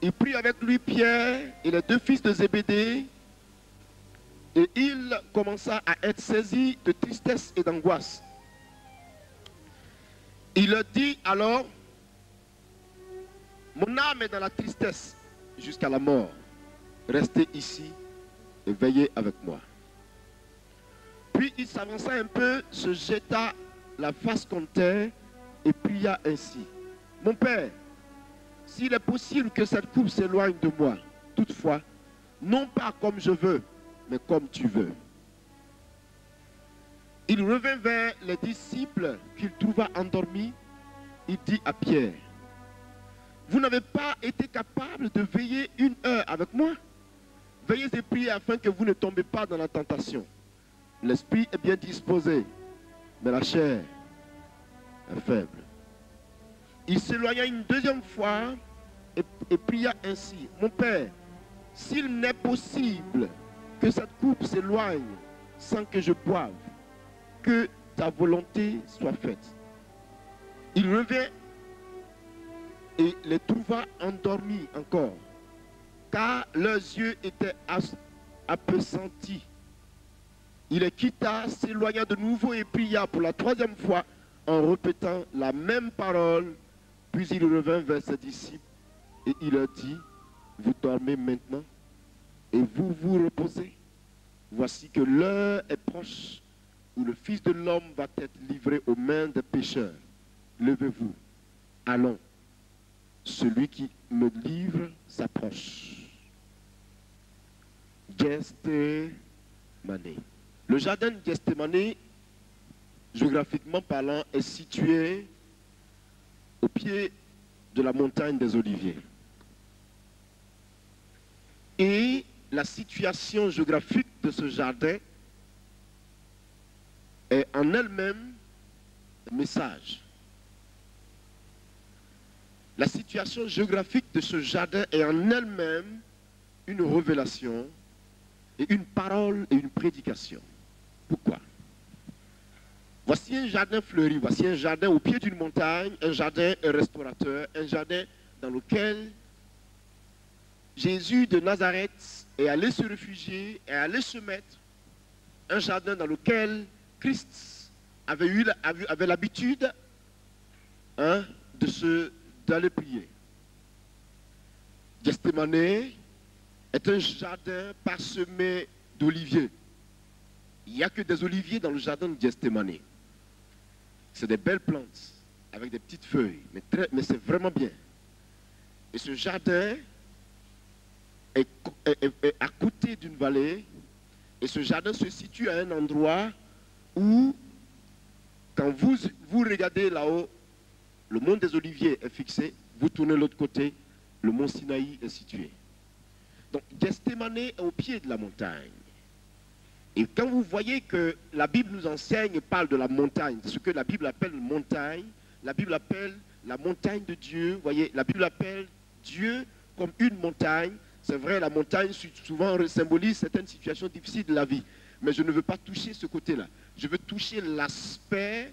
Il prit avec lui Pierre et les deux fils de Zébédée, et il commença à être saisi de tristesse et d'angoisse. Il leur dit alors, mon âme est dans la tristesse jusqu'à la mort. Restez ici et veillez avec moi. Puis il s'avança un peu, se jeta la face contre terre et pria ainsi. Mon Père, s'il est possible que cette coupe s'éloigne de moi, toutefois, non pas comme je veux, mais comme tu veux. Il revint vers les disciples qu'il trouva endormis. Il dit à Pierre, vous n'avez pas été capable de veiller une heure avec moi? Veillez et priez afin que vous ne tombez pas dans la tentation. L'esprit est bien disposé, mais la chair est faible. Il s'éloigna une deuxième fois et pria ainsi. Mon Père, s'il n'est possible que cette coupe s'éloigne sans que je boive, que ta volonté soit faite. Il revint et les trouva endormis encore, car leurs yeux étaient appesantis. Il les quitta, s'éloigna de nouveau et pria pour la troisième fois en répétant la même parole. Puis il revint vers ses disciples et il leur dit, vous dormez maintenant et vous vous reposez. Voici que l'heure est proche où le Fils de l'homme va être livré aux mains des pécheurs. Levez-vous, allons. Celui qui me livre s'approche. Gethsémani. Le jardin de Gethsémani, géographiquement parlant, est situé au pied de la montagne des Oliviers. Et la situation géographique de ce jardin est en elle-même un message. La situation géographique de ce jardin est en elle-même une révélation et une parole et une prédication. Pourquoi? Voici un jardin fleuri, voici un jardin au pied d'une montagne, un jardin restaurateur, un jardin dans lequel Jésus de Nazareth est allé se réfugier, est allé se mettre, un jardin dans lequel Christ avait l'habitude d'aller prier. Gethsémani est un jardin parsemé d'oliviers. Il n'y a que des oliviers dans le jardin de Gethsémani. C'est des belles plantes avec des petites feuilles, mais c'est vraiment bien. Et ce jardin est à côté d'une vallée, et ce jardin se situe à un endroit où, quand vous regardez là-haut, le mont des Oliviers est fixé, vous tournez de l'autre côté, le mont Sinaï est situé. Donc Gethsémani est au pied de la montagne. Et quand vous voyez que la Bible nous enseigne et parle de la montagne, ce que la Bible appelle une montagne, la Bible appelle la montagne de Dieu, vous voyez, la Bible appelle Dieu comme une montagne. C'est vrai, la montagne souvent symbolise certaines situations difficiles de la vie. Mais je ne veux pas toucher ce côté-là. Je veux toucher l'aspect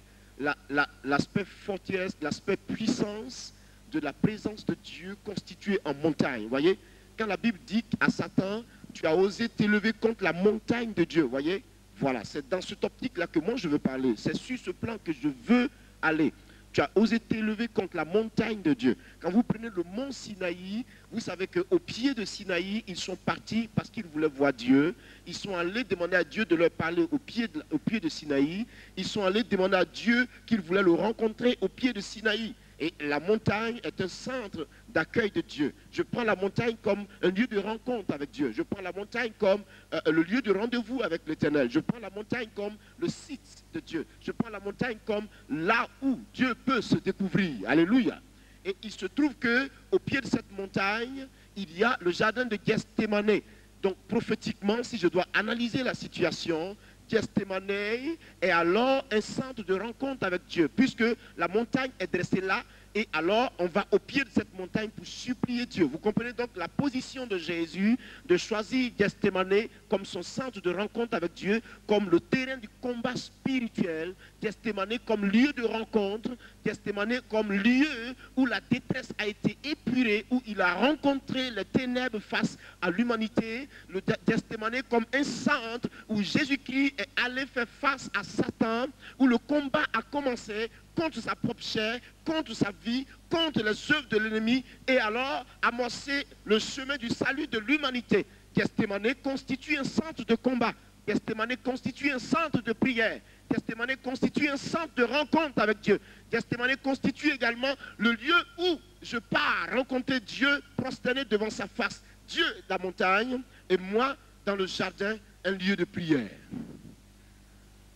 forteresse, l'aspect puissance de la présence de Dieu constituée en montagne. Vous voyez, quand la Bible dit à Satan, tu as osé t'élever contre la montagne de Dieu. Vous voyez, voilà, c'est dans cette optique-là que moi je veux parler. C'est sur ce plan que je veux aller. Tu as osé t'élever contre la montagne de Dieu. Quand vous prenez le mont Sinaï, vous savez qu'au pied de Sinaï, ils sont partis parce qu'ils voulaient voir Dieu. Ils sont allés demander à Dieu de leur parler au pied de Sinaï. Ils sont allés demander à Dieu qu'ils voulaient le rencontrer au pied de Sinaï. Et la montagne est un centre d'accueil de Dieu. Je prends la montagne comme un lieu de rencontre avec Dieu. Je prends la montagne comme le lieu de rendez-vous avec l'Éternel. Je prends la montagne comme le site de Dieu. Je prends la montagne comme là où Dieu peut se découvrir. Alléluia. Et il se trouve qu'au pied de cette montagne, il y a le jardin de Gethsémani. Donc prophétiquement, si je dois analyser la situation, Gethsémani est alors un centre de rencontre avec Dieu, puisque la montagne est dressée là, et alors on va au pied de cette montagne pour supplier Dieu. Vous comprenez donc la position de Jésus de choisir Gethsémani comme son centre de rencontre avec Dieu, comme le terrain du combat spirituel, Gethsémani comme lieu de rencontre, Gethsémane comme lieu où la détresse a été épurée, où il a rencontré les ténèbres face à l'humanité. Le Gethsémane comme un centre où Jésus-Christ est allé faire face à Satan, où le combat a commencé contre sa propre chair, contre sa vie, contre les œuvres de l'ennemi, et alors amorcer le chemin du salut de l'humanité. Gethsémane constitue un centre de combat. Gethsémane constitue un centre de prière. Gethsémane constitue un centre de rencontre avec Dieu. Gethsémane constitue également le lieu où je pars rencontrer Dieu prosterné devant sa face. Dieu, la montagne, et moi, dans le jardin, un lieu de prière.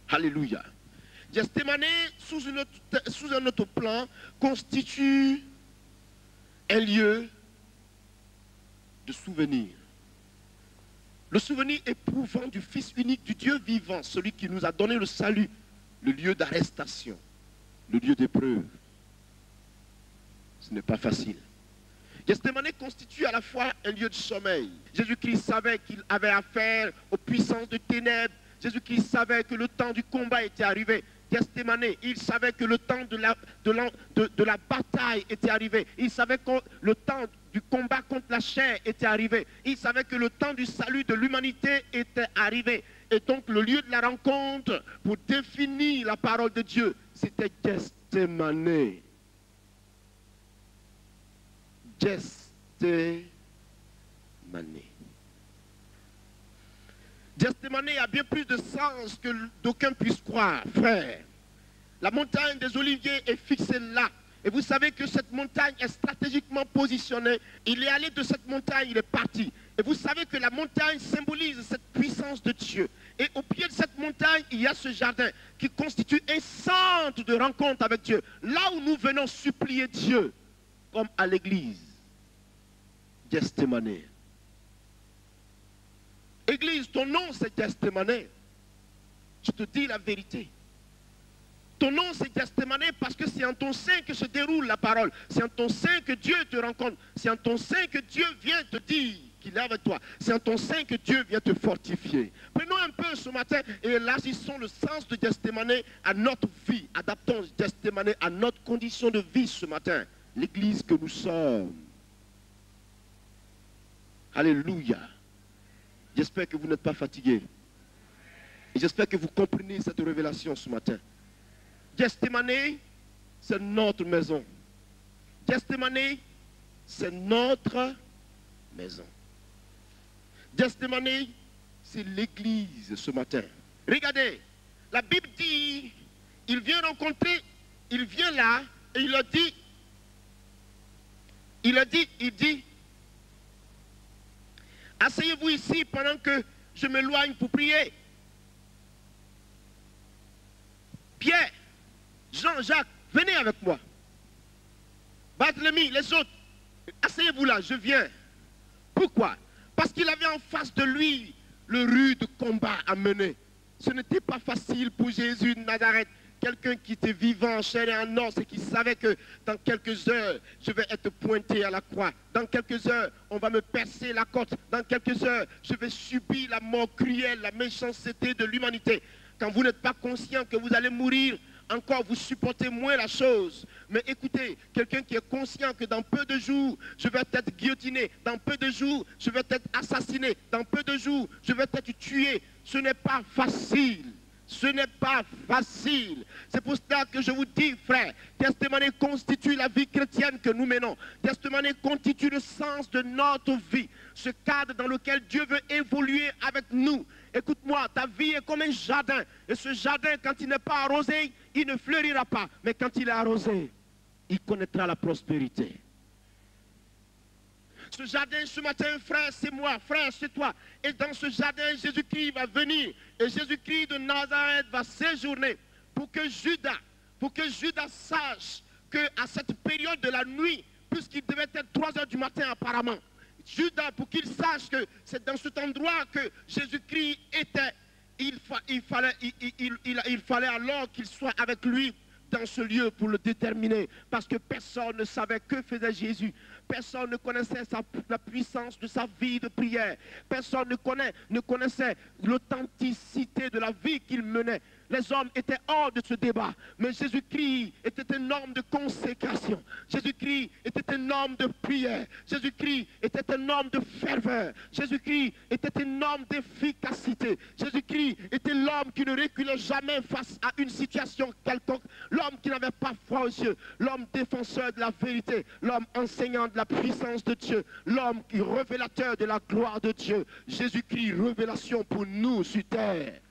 Alléluia. Gethsémane, sous un autre plan, constitue un lieu de souvenir. Le souvenir éprouvant du Fils unique du Dieu vivant, celui qui nous a donné le salut, le lieu d'arrestation, le lieu d'épreuve. Ce n'est pas facile. Gethsémane constitue à la fois un lieu de sommeil. Jésus-Christ savait qu'il avait affaire aux puissances de ténèbres. Jésus-Christ savait que le temps du combat était arrivé. Gethsémane, il savait que le temps de la bataille était arrivé. Il savait que le temps du combat contre la chair était arrivé. Il savait que le temps du salut de l'humanité était arrivé. Et donc le lieu de la rencontre pour définir la parole de Dieu, c'était Gethsémane. Gethsémane. Gethsémane a bien plus de sens que d'aucuns puissent croire, frère. La montagne des Oliviers est fixée là. Et vous savez que cette montagne est stratégiquement positionnée. Il est allé de cette montagne, il est parti. Et vous savez que la montagne symbolise cette puissance de Dieu. Et au pied de cette montagne, il y a ce jardin qui constitue un centre de rencontre avec Dieu. Là où nous venons supplier Dieu, comme à l'église. Gethsémane. Église, ton nom c'est Gethsémane. Je te dis la vérité. Ton nom c'est Gethsémane parce que c'est en ton sein que se déroule la parole. C'est en ton sein que Dieu te rencontre. C'est en ton sein que Dieu vient te dire qu'il est avec toi. C'est en ton sein que Dieu vient te fortifier. Prenons un peu ce matin et élargissons le sens de Gethsémane à notre vie. Adaptons Gethsémane à notre condition de vie ce matin. L'église que nous sommes. Alléluia. J'espère que vous n'êtes pas fatigués. Et j'espère que vous comprenez cette révélation ce matin. Gethsémane, c'est notre maison. Gethsémane, c'est notre maison. Gethsémane, c'est l'église ce matin. Regardez, la Bible dit, il vient rencontrer, il vient là, et il dit, asseyez-vous ici pendant que je m'éloigne pour prier. Pierre, Jean-Jacques, venez avec moi. Barthélemy, les autres, asseyez-vous là, je viens. Pourquoi? Parce qu'il avait en face de lui le rude combat à mener. Ce n'était pas facile pour Jésus de Nazareth, quelqu'un qui était vivant, chair et en os, et qui savait que dans quelques heures, je vais être pointé à la croix. Dans quelques heures, on va me percer la côte. Dans quelques heures, je vais subir la mort cruelle, la méchanceté de l'humanité. Quand vous n'êtes pas conscient que vous allez mourir, encore vous supportez moins la chose. Mais écoutez, quelqu'un qui est conscient que dans peu de jours, je vais être guillotiné, dans peu de jours, je vais être assassiné, dans peu de jours, je vais être tué. Ce n'est pas facile. Ce n'est pas facile. C'est pour cela que je vous dis, frère, Gethsémane constitue la vie chrétienne que nous menons. Gethsémane constitue le sens de notre vie. Ce cadre dans lequel Dieu veut évoluer avec nous. Écoute-moi, ta vie est comme un jardin. Et ce jardin, quand il n'est pas arrosé, il ne fleurira pas. Mais quand il est arrosé, il connaîtra la prospérité. Ce jardin, ce matin, frère, c'est moi, frère, c'est toi. Et dans ce jardin, Jésus-Christ va venir. Et Jésus-Christ de Nazareth va séjourner pour que Judas sache qu'à cette période de la nuit, puisqu'il devait être 3 heures du matin apparemment, Judas, pour qu'il sache que c'est dans cet endroit que Jésus-Christ était, il fallait alors qu'il soit avec lui dans ce lieu pour le déterminer, parce que personne ne savait que faisait Jésus. Personne ne connaissait la puissance de sa vie de prière. Personne ne connaissait l'authenticité de la vie qu'il menait. Les hommes étaient hors de ce débat. Mais Jésus-Christ était un homme de consécration. Jésus-Christ était un homme de prière. Jésus-Christ était un homme de ferveur. Jésus-Christ était un homme d'efficacité. Jésus-Christ était l'homme qui ne reculait jamais face à une situation quelconque. L'homme qui n'avait pas foi aux yeux. L'homme défenseur de la vérité. L'homme enseignant de la puissance de Dieu. L'homme qui révélateur de la gloire de Dieu. Jésus-Christ, révélation pour nous sur terre.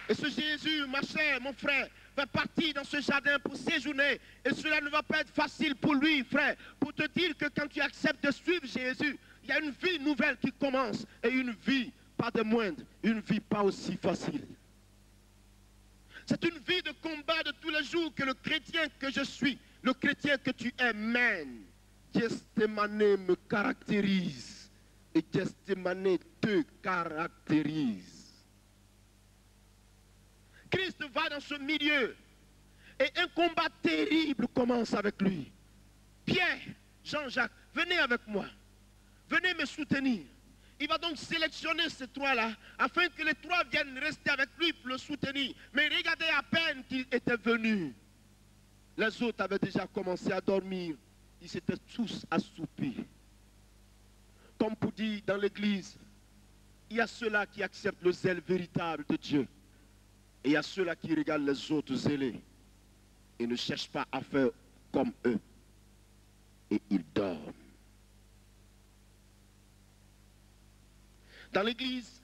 Et ce Jésus, ma chère, mon frère, va partir dans ce jardin pour séjourner. Et cela ne va pas être facile pour lui, frère. Pour te dire que quand tu acceptes de suivre Jésus, il y a une vie nouvelle qui commence. Et une vie, pas de moindre, une vie pas aussi facile. C'est une vie de combat de tous les jours que le chrétien que je suis, le chrétien que tu es, mène. Gethsémane me caractérise. Et Gethsémane te caractérise. Christ va dans ce milieu et un combat terrible commence avec lui. Pierre, Jean-Jacques, venez avec moi. Venez me soutenir. Il va donc sélectionner ces trois-là afin que les trois viennent rester avec lui pour le soutenir. Mais regardez à peine qu'il était venu. Les autres avaient déjà commencé à dormir. Ils s'étaient tous assoupis. Comme pour dire dans l'église, il y a ceux-là qui acceptent le zèle véritable de Dieu. Et il y a ceux-là qui regardent les autres zélés et ne cherchent pas à faire comme eux. Et ils dorment. Dans l'église,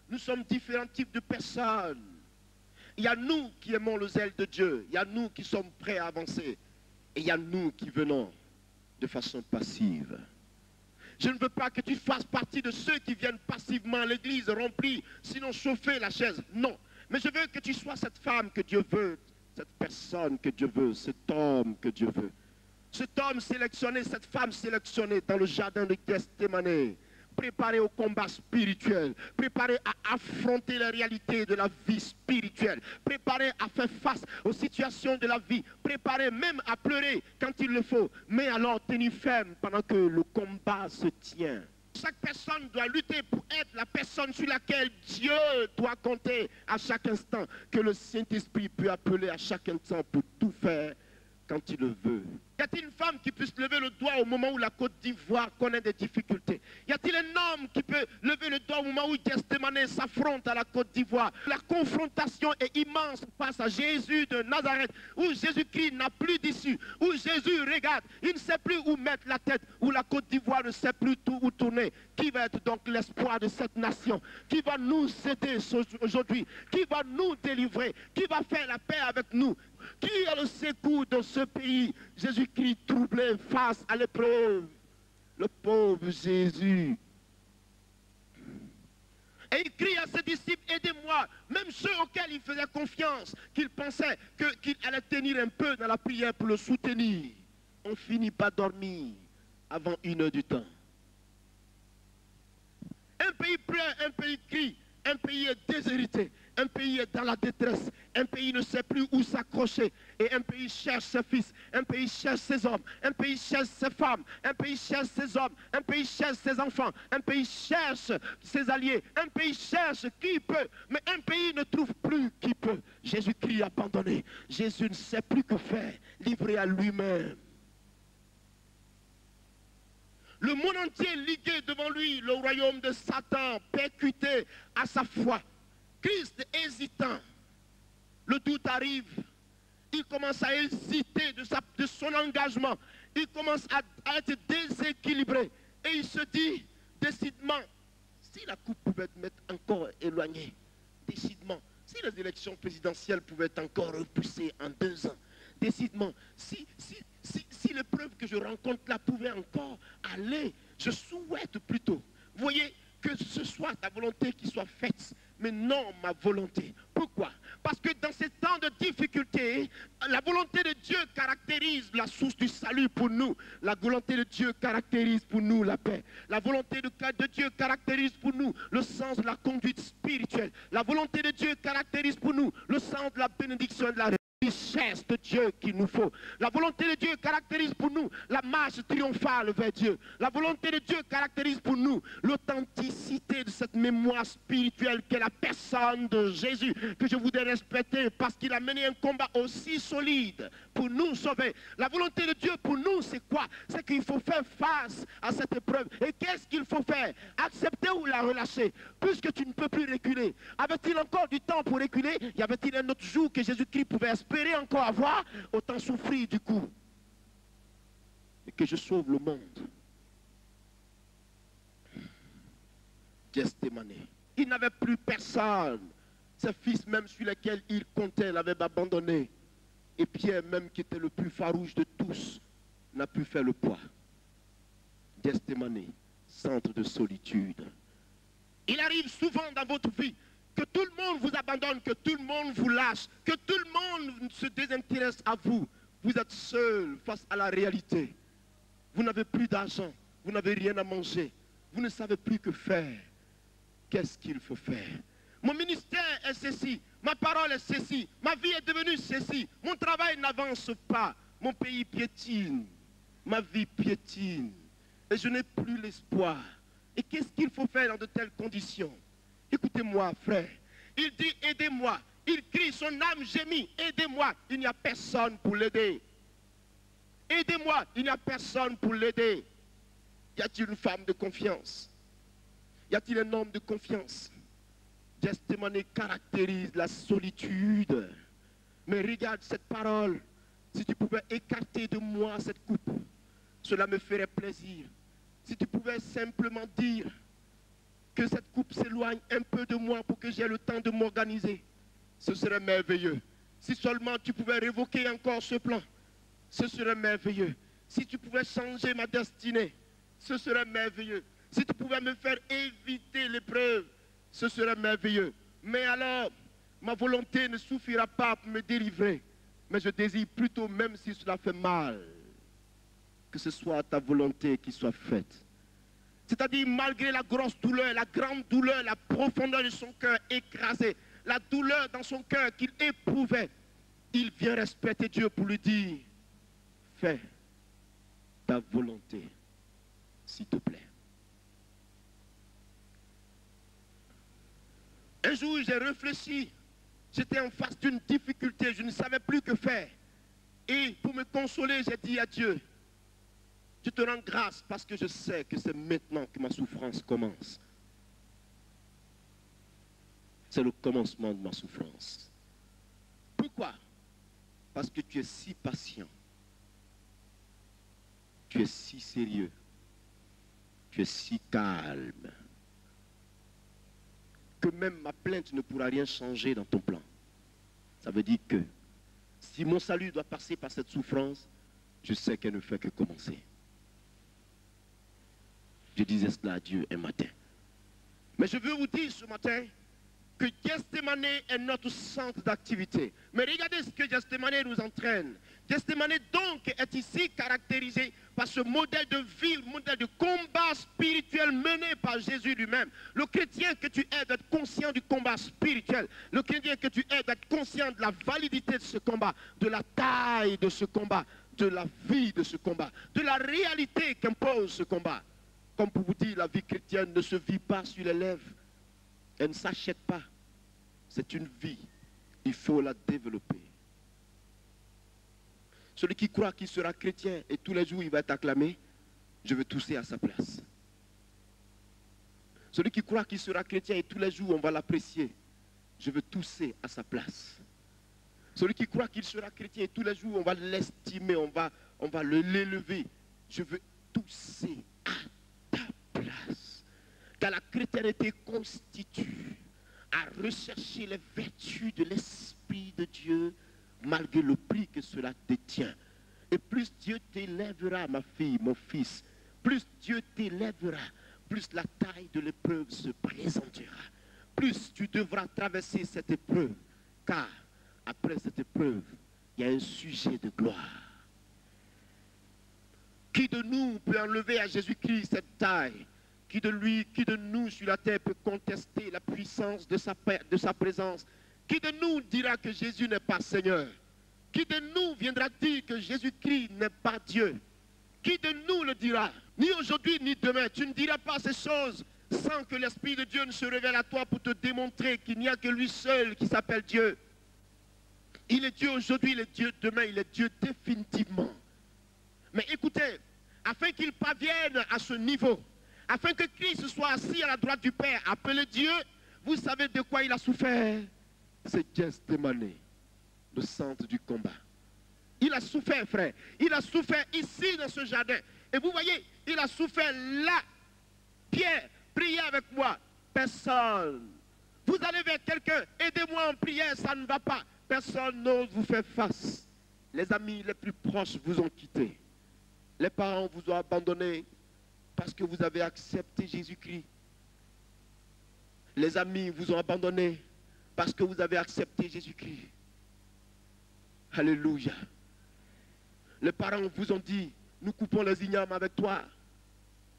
nous sommes différents types de personnes. Il y a nous qui aimons le zèle de Dieu. Il y a nous qui sommes prêts à avancer. Et il y a nous qui venons de façon passive. Je ne veux pas que tu fasses partie de ceux qui viennent passivement à l'église remplir, sinon chauffer la chaise. Non. Mais je veux que tu sois cette femme que Dieu veut, cette personne que Dieu veut, cet homme que Dieu veut. Cet homme sélectionné, cette femme sélectionnée dans le jardin de Gethsémane, préparé au combat spirituel, préparé à affronter les réalités de la vie spirituelle, préparé à faire face aux situations de la vie, préparé même à pleurer quand il le faut, mais alors tenir ferme pendant que le combat se tient. Chaque personne doit lutter pour être la personne sur laquelle Dieu doit compter à chaque instant, que le Saint-Esprit peut appeler à chaque instant pour tout faire quand il le veut. Y a-t-il une femme qui puisse lever le doigt au moment où la Côte d'Ivoire connaît des difficultés? Y a-t-il un homme qui peut lever le doigt au moment où Gethsémane s'affronte à la Côte d'Ivoire? La confrontation est immense face à Jésus de Nazareth, où Jésus-Christ n'a plus d'issue, où Jésus regarde, il ne sait plus où mettre la tête, où la Côte d'Ivoire ne sait plus où tourner. Qui va être donc l'espoir de cette nation? Qui va nous aider aujourd'hui? Qui va nous délivrer? Qui va faire la paix avec nous? Qui a le secours dans ce pays? Jésus-Christ troublé face à l'épreuve. Le pauvre Jésus. Et il crie à ses disciples, aidez-moi. Même ceux auxquels il faisait confiance, qu'il pensait qu'il allait tenir un peu dans la prière pour le soutenir. On finit par dormir avant 1 heure du temps. Un pays pleure, un pays crie, un pays est déshérité, un pays est dans la détresse, un pays ne sait plus où s'accrocher, et un pays cherche ses fils, un pays cherche ses hommes, un pays cherche ses femmes, un pays cherche ses hommes, un pays cherche ses enfants, un pays cherche ses alliés, un pays cherche qui peut, mais un pays ne trouve plus qui peut. Jésus-Christ abandonné, Jésus ne sait plus que faire, livré à lui-même. Le monde entier ligué devant lui, le royaume de Satan percuté à sa foi. Christ hésitant, le doute arrive, il commence à hésiter de son engagement, il commence à être déséquilibré et il se dit, décidément, si la coupe pouvait m'être encore éloignée, décidément, si les élections présidentielles pouvaient être encore repoussées en 2 ans, décidément, si l'épreuve que je rencontre là pouvait encore aller, je souhaite plutôt, vous voyez, que ce soit ta volonté qui soit faite, mais non ma volonté. Pourquoi? Parce que dans ces temps de difficulté, la volonté de Dieu caractérise la source du salut pour nous. La volonté de Dieu caractérise pour nous la paix. La volonté de Dieu caractérise pour nous le sens de la conduite spirituelle. La volonté de Dieu caractérise pour nous le sens de la bénédiction et de la richesse de Dieu qu'il nous faut. La volonté de Dieu caractérise pour nous la marche triomphale vers Dieu. La volonté de Dieu caractérise pour nous l'authenticité de cette mémoire spirituelle qu'est la personne de Jésus, que je voudrais respecter parce qu'il a mené un combat aussi solide pour nous sauver. La volonté de Dieu pour nous, c'est quoi? C'est qu'il faut faire face à cette épreuve. Et qu'est-ce qu'il faut faire? Accepter ou la relâcher? Puisque tu ne peux plus reculer. Avait-il encore du temps pour reculer? Y avait-il un autre jour que Jésus-Christ pouvait espérer encore avoir? Autant souffrir du coup. Et que je sauve le monde. Gethsémane. Il n'avait plus personne. Ses fils même sur lesquels il comptait l'avaient abandonné. Et Pierre même qui était le plus farouche de tous n'a pu faire le poids. Gethsémane, centre de solitude. Il arrive souvent dans votre vie que tout le monde vous abandonne, que tout le monde vous lâche, que tout le monde se désintéresse à vous. Vous êtes seul face à la réalité. Vous n'avez plus d'argent, vous n'avez rien à manger, vous ne savez plus que faire. Qu'est-ce qu'il faut faire? Mon ministère est ceci, ma parole est ceci, ma vie est devenue ceci, mon travail n'avance pas, mon pays piétine, ma vie piétine, et je n'ai plus l'espoir. Et qu'est-ce qu'il faut faire dans de telles conditions? Écoutez-moi, frère. Il dit, aidez-moi. Il crie, son âme gémit, aidez-moi. Il n'y a personne pour l'aider. Aidez-moi, il n'y a personne pour l'aider. Y a-t-il une femme de confiance? Y a-t-il un homme de confiance? Gethsémane caractérise la solitude. Mais regarde cette parole. Si tu pouvais écarter de moi cette coupe, cela me ferait plaisir. Si tu pouvais simplement dire que cette coupe s'éloigne un peu de moi pour que j'aie le temps de m'organiser, ce serait merveilleux. Si seulement tu pouvais révoquer encore ce plan, ce serait merveilleux. Si tu pouvais changer ma destinée, ce serait merveilleux. Si tu pouvais me faire éviter l'épreuve, ce serait merveilleux. Mais alors, ma volonté ne suffira pas pour me délivrer. Mais je désire plutôt, même si cela fait mal, que ce soit ta volonté qui soit faite. C'est-à-dire, malgré la grosse douleur, la grande douleur, la profondeur de son cœur écrasé, la douleur dans son cœur qu'il éprouvait, il vient respecter Dieu pour lui dire, fais ta volonté, s'il te plaît. Un jour, j'ai réfléchi, j'étais en face d'une difficulté, je ne savais plus que faire. Et pour me consoler, j'ai dit à Dieu, je te rends grâce parce que je sais que c'est maintenant que ma souffrance commence. C'est le commencement de ma souffrance. Pourquoi? Parce que tu es si patient. Tu es si sérieux. Tu es si calme. Que même ma plainte ne pourra rien changer dans ton plan. Ça veut dire que si mon salut doit passer par cette souffrance, je sais qu'elle ne fait que commencer. Je disais cela à Dieu un matin. Mais je veux vous dire ce matin que Gethsémane est notre centre d'activité. Mais regardez ce que Gethsémane nous entraîne. Gethsémane donc est ici caractérisé par ce modèle de vie, modèle de combat spirituel mené par Jésus lui-même. Le chrétien que tu es doit être conscient du combat spirituel. Le chrétien que tu es doit être conscient de la validité de ce combat, de la taille de ce combat, de la vie de ce combat, de la réalité qu'impose ce combat. Comme pour vous dire, la vie chrétienne ne se vit pas sur les lèvres. Elle ne s'achète pas. C'est une vie. Il faut la développer. Celui qui croit qu'il sera chrétien et tous les jours il va être acclamé, je veux tousser à sa place. Celui qui croit qu'il sera chrétien et tous les jours on va l'apprécier, je veux tousser à sa place. Celui qui croit qu'il sera chrétien et tous les jours on va l'estimer, on va l'élever, je veux tousser à place. Car la chrétienté constitue à rechercher les vertus de l'Esprit de Dieu malgré le prix que cela détient. Et plus Dieu t'élèvera, ma fille, mon fils, plus Dieu t'élèvera, plus la taille de l'épreuve se présentera. Plus tu devras traverser cette épreuve, car après cette épreuve, il y a un sujet de gloire. Qui de nous peut enlever à Jésus-Christ cette taille? Qui de nous sur la terre peut contester la puissance de sa présence? Qui de nous dira que Jésus n'est pas Seigneur? Qui de nous viendra dire que Jésus-Christ n'est pas Dieu? Qui de nous le dira? Ni aujourd'hui, ni demain. Tu ne diras pas ces choses sans que l'Esprit de Dieu ne se révèle à toi pour te démontrer qu'il n'y a que lui seul qui s'appelle Dieu. Il est Dieu aujourd'hui, il est Dieu demain, il est Dieu définitivement. Mais écoutez, afin qu'il parvienne à ce niveau, afin que Christ soit assis à la droite du Père, appelé Dieu, vous savez de quoi il a souffert? C'est Gethsémane, le centre du combat. Il a souffert, frère. Il a souffert ici dans ce jardin. Et vous voyez, il a souffert là. Pierre, priez avec moi. Personne. Vous allez vers quelqu'un, aidez-moi en prière, ça ne va pas. Personne n'ose vous faire face. Les amis les plus proches vous ont quitté. Les parents vous ont abandonné parce que vous avez accepté Jésus-Christ. Les amis vous ont abandonné parce que vous avez accepté Jésus-Christ. Alléluia. Les parents vous ont dit, nous coupons les ignames avec toi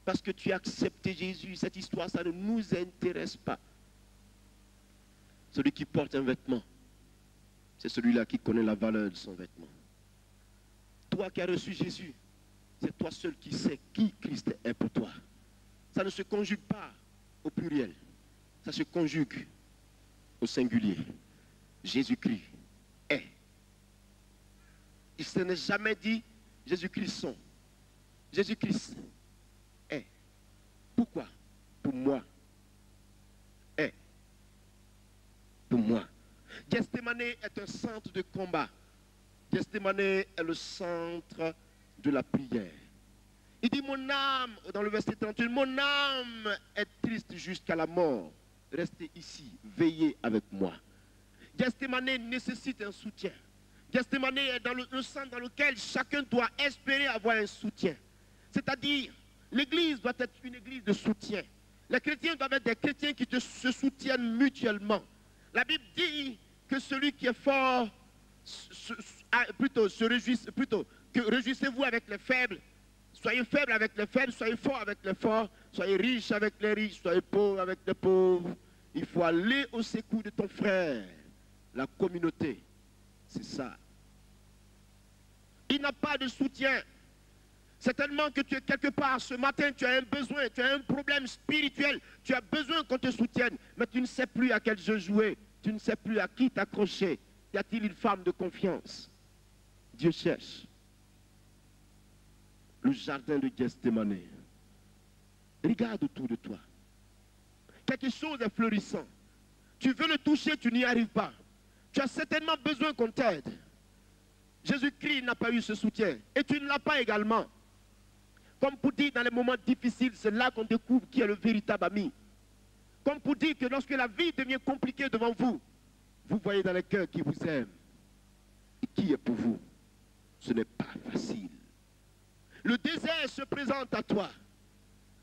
parce que tu as accepté Jésus. Cette histoire, ça ne nous intéresse pas. Celui qui porte un vêtement, c'est celui-là qui connaît la valeur de son vêtement. Toi qui as reçu Jésus, c'est toi seul qui sais qui Christ est pour toi. Ça ne se conjugue pas au pluriel. Ça se conjugue au singulier. Jésus-Christ est. Il ne s'est jamais dit Jésus-Christ sont. Jésus-Christ est. Pourquoi? Pour moi. Est. Pour moi. Gethsémane est un centre de combat. Gethsémane est le centre de la prière. Il dit, mon âme, dans le verset 38, mon âme est triste jusqu'à la mort. Restez ici, veillez avec moi. Gethsémane nécessite un soutien. Gethsémane est dans un centre dans lequel chacun doit espérer avoir un soutien. C'est-à-dire, l'église doit être une église de soutien. Les chrétiens doivent être des chrétiens qui se soutiennent mutuellement. La Bible dit que celui qui est fort, réjouissez-vous avec les faibles. Soyez faibles avec les faibles, soyez forts avec les forts, soyez riches avec les riches, soyez pauvres avec les pauvres. Il faut aller au secours de ton frère. La communauté, c'est ça. Il n'a pas de soutien. Certainement que tu es quelque part ce matin, tu as un besoin, tu as un problème spirituel, tu as besoin qu'on te soutienne, mais tu ne sais plus à quel jeu jouer, tu ne sais plus à qui t'accrocher. Y a-t-il une femme de confiance? Dieu cherche. Le jardin de Gethsémane. Regarde autour de toi. Quelque chose est florissant. Tu veux le toucher, tu n'y arrives pas. Tu as certainement besoin qu'on t'aide. Jésus-Christ n'a pas eu ce soutien. Et tu ne l'as pas également. Comme pour dire, dans les moments difficiles, c'est là qu'on découvre qui est le véritable ami. Comme pour dire que lorsque la vie devient compliquée devant vous, vous voyez dans les cœurs qui vous aiment. Et qui est pour vous. Ce n'est pas facile. Le désert se présente à toi.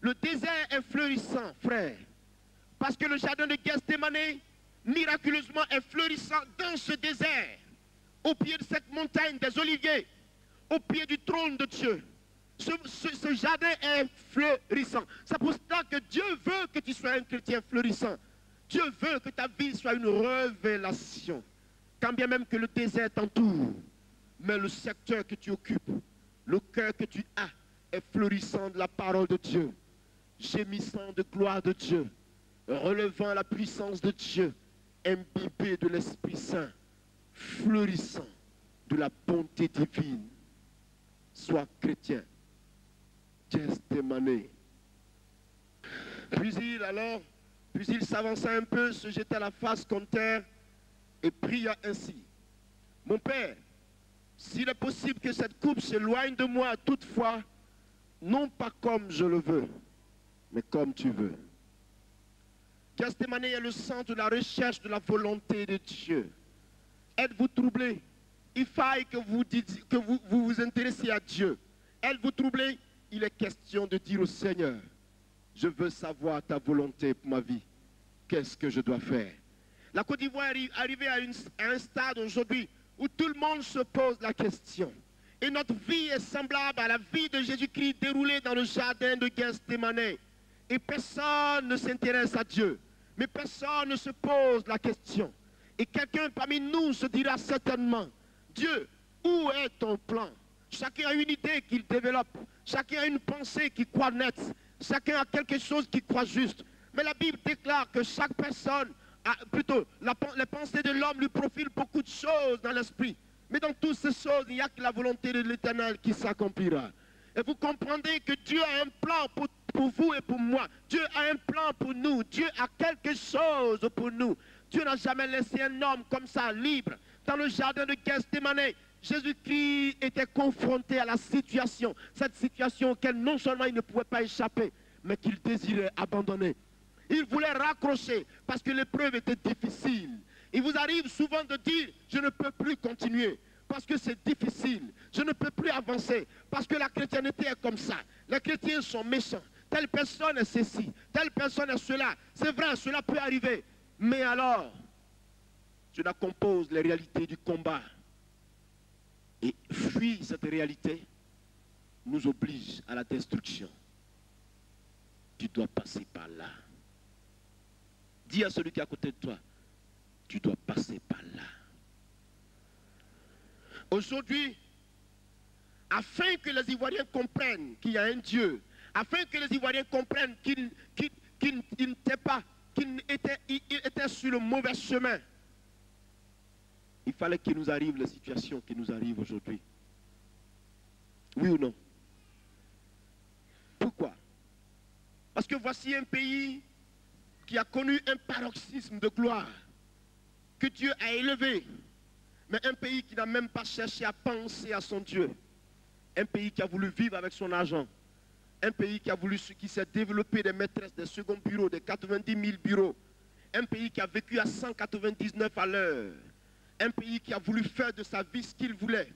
Le désert est fleurissant, frère. Parce que le jardin de Gethsémane, miraculeusement, est fleurissant dans ce désert. Au pied de cette montagne des oliviers. Au pied du trône de Dieu. Ce jardin est fleurissant. C'est pour cela que Dieu veut que tu sois un chrétien fleurissant. Dieu veut que ta vie soit une révélation. Quand bien même que le désert t'entoure, mais le secteur que tu occupes, le cœur que tu as est fleurissant de la parole de Dieu, gémissant de gloire de Dieu, relevant la puissance de Dieu, imbibé de l'Esprit Saint, fleurissant de la bonté divine. Sois chrétien. Gethsémane. Puis il s'avança un peu, se jeta la face contre terre et pria ainsi. Mon Père, s'il est possible que cette coupe s'éloigne de moi toutefois, non pas comme je le veux, mais comme tu veux. Gethsémane est le centre de la recherche de la volonté de Dieu. Êtes-vous troublé? Il faille que vous vous intéressiez à Dieu. Êtes-vous troublé? Il est question de dire au Seigneur, je veux savoir ta volonté pour ma vie. Qu'est-ce que je dois faire? La Côte d'Ivoire est arrivée à un stade aujourd'hui où tout le monde se pose la question. Et notre vie est semblable à la vie de Jésus-Christ déroulée dans le jardin de Gethsémane. Et personne ne s'intéresse à Dieu. Mais personne ne se pose la question. Et quelqu'un parmi nous se dira certainement, Dieu, Où est ton plan? Chacun a une idée qu'il développe. Chacun a une pensée qu'il croit nette. Chacun a quelque chose qu'il croit juste. Mais la Bible déclare que chaque personne, les pensées de l'homme lui profilent beaucoup de choses dans l'esprit. Mais dans toutes ces choses, il n'y a que la volonté de l'Éternel qui s'accomplira. Et vous comprendrez que Dieu a un plan pour vous et pour moi. Dieu a un plan pour nous. Dieu a quelque chose pour nous. Dieu n'a jamais laissé un homme comme ça, libre. Dans le jardin de Gethsémane, Jésus-Christ était confronté à la situation. Cette situation auquel non seulement il ne pouvait pas échapper, mais qu'il désirait abandonner. Il voulait raccrocher parce que l'épreuve était difficile. Il vous arrive souvent de dire, je ne peux plus continuer parce que c'est difficile. Je ne peux plus avancer parce que la chrétienté est comme ça. Les chrétiens sont méchants. Telle personne est ceci, telle personne est cela. C'est vrai, cela peut arriver. Mais alors, cela compose les réalités du combat. Et fuir cette réalité nous oblige à la destruction. Tu dois passer par là. Dis à celui qui est à côté de toi, tu dois passer par là. Aujourd'hui, afin que les Ivoiriens comprennent qu'il y a un Dieu, afin que les Ivoiriens comprennent qu'ils n'étaient pas, qu'ils étaient sur le mauvais chemin, il fallait qu'il nous arrive la situation qui nous arrive aujourd'hui. Oui ou non? Pourquoi? Parce que voici un pays qui a connu un paroxysme de gloire, que Dieu a élevé, mais un pays qui n'a même pas cherché à penser à son Dieu. Un pays qui a voulu vivre avec son argent. Un pays qui s'est développé des maîtresses, des seconds bureaux, des 90 000 bureaux. Un pays qui a vécu à 199 à l'heure. Un pays qui a voulu faire de sa vie ce qu'il voulait.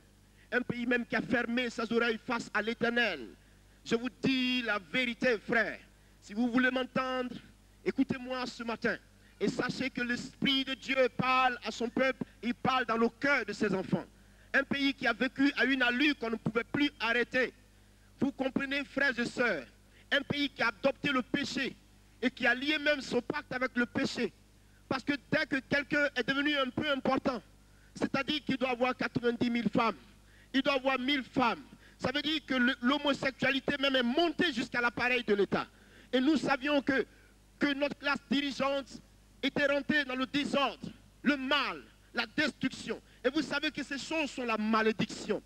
Un pays même qui a fermé ses oreilles face à l'Éternel. Je vous dis la vérité, frère. Si vous voulez m'entendre, écoutez-moi ce matin. Et sachez que l'Esprit de Dieu parle à son peuple. Il parle dans le cœur de ses enfants. Un pays qui a vécu à une allure qu'on ne pouvait plus arrêter. Vous comprenez, frères et sœurs, un pays qui a adopté le péché et qui a lié même son pacte avec le péché. Parce que dès que quelqu'un est devenu un peu important, c'est-à-dire qu'il doit avoir 90 000 femmes, il doit avoir 1000 femmes, ça veut dire que l'homosexualité même est montée jusqu'à l'appareil de l'État. Et nous savions que notre classe dirigeante était rentrée dans le désordre, le mal, la destruction. Et vous savez que ces choses sont la malédiction.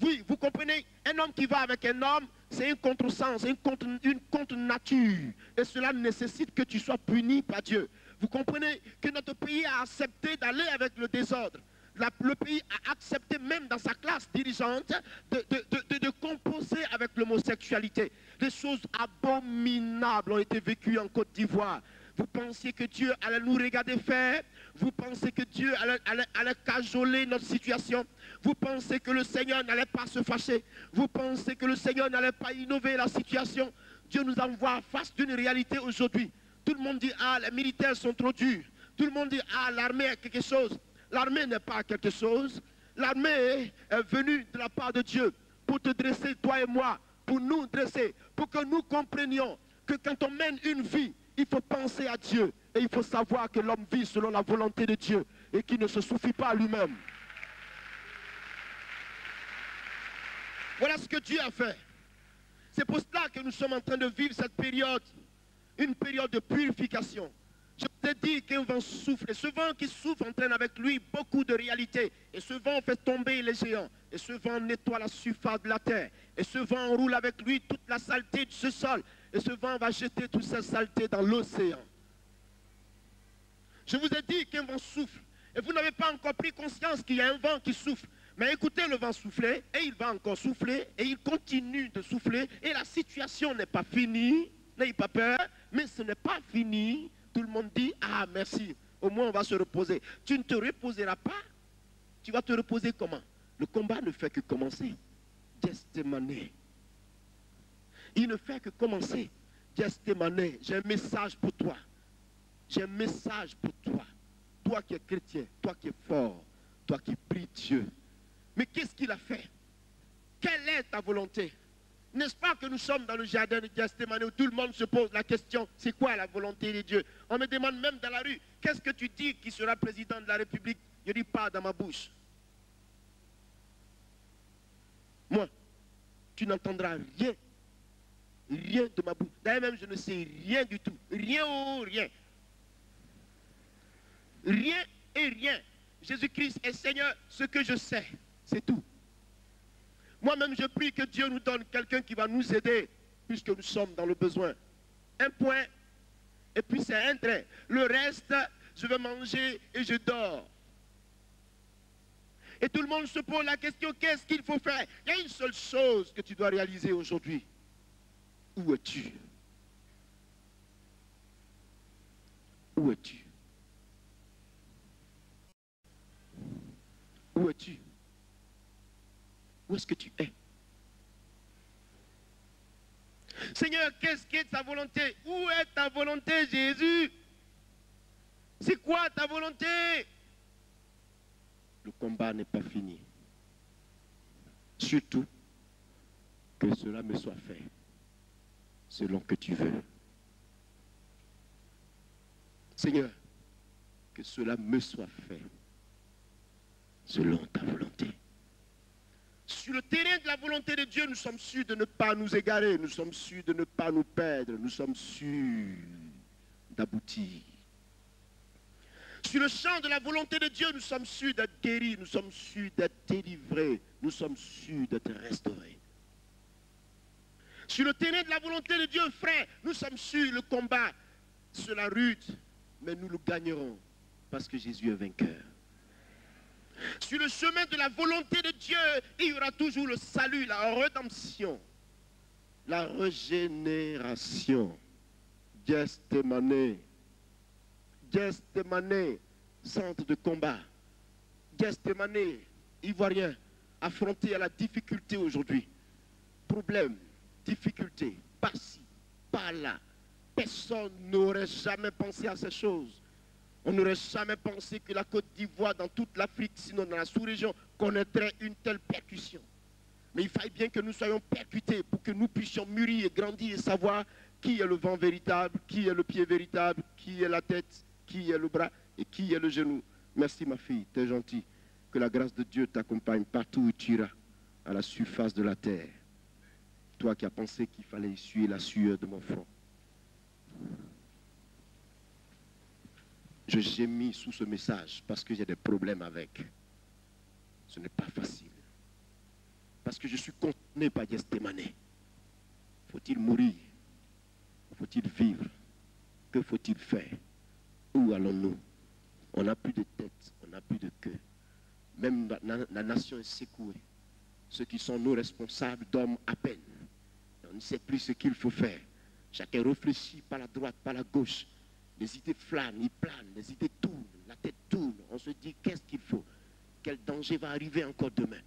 Oui, vous comprenez, un homme qui va avec un homme, c'est un contresens, une contre-nature. Et cela nécessite que tu sois puni par Dieu. Vous comprenez que notre pays a accepté d'aller avec le désordre. Le pays a accepté même dans sa classe dirigeante de composer avec l'homosexualité. Des choses abominables ont été vécues en Côte d'Ivoire. Vous pensiez que Dieu allait nous regarder faire? Vous pensez que Dieu allait cajoler notre situation? Vous pensez que le Seigneur n'allait pas se fâcher? Vous pensez que le Seigneur n'allait pas innover la situation? Dieu nous envoie face d'une réalité aujourd'hui. Tout le monde dit, ah, les militaires sont trop durs. Tout le monde dit, ah, l'armée est quelque chose. L'armée n'est pas quelque chose. L'armée est venue de la part de Dieu pour te dresser, toi et moi, pour nous dresser, pour que nous comprenions que quand on mène une vie, il faut penser à Dieu et il faut savoir que l'homme vit selon la volonté de Dieu et qu'il ne se suffit pas à lui-même. Voilà ce que Dieu a fait. C'est pour cela que nous sommes en train de vivre cette période, une période de purification. Je vous ai dit qu'un vent souffle, et ce vent qui souffle entraîne avec lui beaucoup de réalités. Et ce vent fait tomber les géants. Et ce vent nettoie la surface de la terre. Et ce vent enroule avec lui toute la saleté de ce sol. Et ce vent va jeter toute cette saleté dans l'océan. Je vous ai dit qu'un vent souffle. Et vous n'avez pas encore pris conscience qu'il y a un vent qui souffle. Mais écoutez le vent souffler, et il va encore souffler, et il continue de souffler. Et la situation n'est pas finie. N'ayez pas peur, mais ce n'est pas fini. Tout le monde dit, ah merci, au moins on va se reposer. Tu ne te reposeras pas. Tu vas te reposer comment? Le combat ne fait que commencer. Gethsémane. Il ne fait que commencer. Gethsémane, j'ai un message pour toi. J'ai un message pour toi. Toi qui es chrétien, toi qui es fort, toi qui pries Dieu. Mais qu'est-ce qu'il a fait? Quelle est ta volonté? N'est-ce pas que nous sommes dans le jardin de Gethsémane où tout le monde se pose la question, c'est quoi la volonté de Dieu? On me demande même dans la rue, qu'est-ce que tu dis qui sera président de la République? Je dis pas dans ma bouche. Moi, tu n'entendras rien. Rien de ma bouche. D'ailleurs même, je ne sais rien du tout. Rien ou rien. Rien et rien. Jésus-Christ est Seigneur, ce que je sais, c'est tout. Moi-même, je prie que Dieu nous donne quelqu'un qui va nous aider, puisque nous sommes dans le besoin. Un point, et puis c'est un trait. Le reste, je vais manger et je dors. Et tout le monde se pose la question, qu'est-ce qu'il faut faire? Il y a une seule chose que tu dois réaliser aujourd'hui. Où es-tu? Où es-tu? Où es-tu? Où est-ce que tu es? Seigneur, qu'est-ce qui est ta volonté? Où est ta volonté, Jésus? C'est quoi ta volonté? Le combat n'est pas fini. Surtout, que cela me soit fait selon que tu veux. Seigneur, que cela me soit fait selon ta volonté. Sur le terrain de la volonté de Dieu, nous sommes sûrs de ne pas nous égarer, nous sommes sûrs de ne pas nous perdre, nous sommes sûrs d'aboutir. Sur le champ de la volonté de Dieu, nous sommes sûrs d'être guéris, nous sommes sûrs d'être délivrés, nous sommes sûrs d'être restaurés. Sur le terrain de la volonté de Dieu, frère, nous sommes sûrs le combat sera rude, mais nous le gagnerons parce que Jésus est vainqueur. Sur le chemin de la volonté de Dieu, il y aura toujours le salut, la rédemption, la régénération. Gethsémane, Gethsémane, centre de combat. Gethsémane, Ivoirien, affronté à la difficulté aujourd'hui. Problème, difficulté, par-ci, par-là. Personne n'aurait jamais pensé à ces choses. On n'aurait jamais pensé que la Côte d'Ivoire, dans toute l'Afrique, sinon dans la sous-région, connaîtrait une telle percussion. Mais il fallait bien que nous soyons percutés pour que nous puissions mûrir et grandir et savoir qui est le vent véritable, qui est le pied véritable, qui est la tête, qui est le bras et qui est le genou. Merci ma fille, t'es gentille. Que la grâce de Dieu t'accompagne partout où tu iras, à la surface de la terre. Toi qui as pensé qu'il fallait essuyer la sueur de mon front. Je gémis sous ce message parce que j'ai des problèmes avec. Ce n'est pas facile. Parce que je suis condamné par Gethsémane. Faut-il mourir? Faut-il vivre? Que faut-il faire? Où allons-nous? On n'a plus de tête, on n'a plus de queue. Même la nation est secouée. Ceux qui sont nos responsables dorment à peine. On ne sait plus ce qu'il faut faire. Chacun réfléchit par la droite, par la gauche. Les idées flânent, ils planent, les idées tournent, la tête tourne. On se dit, qu'est-ce qu'il faut? Quel danger va arriver encore demain?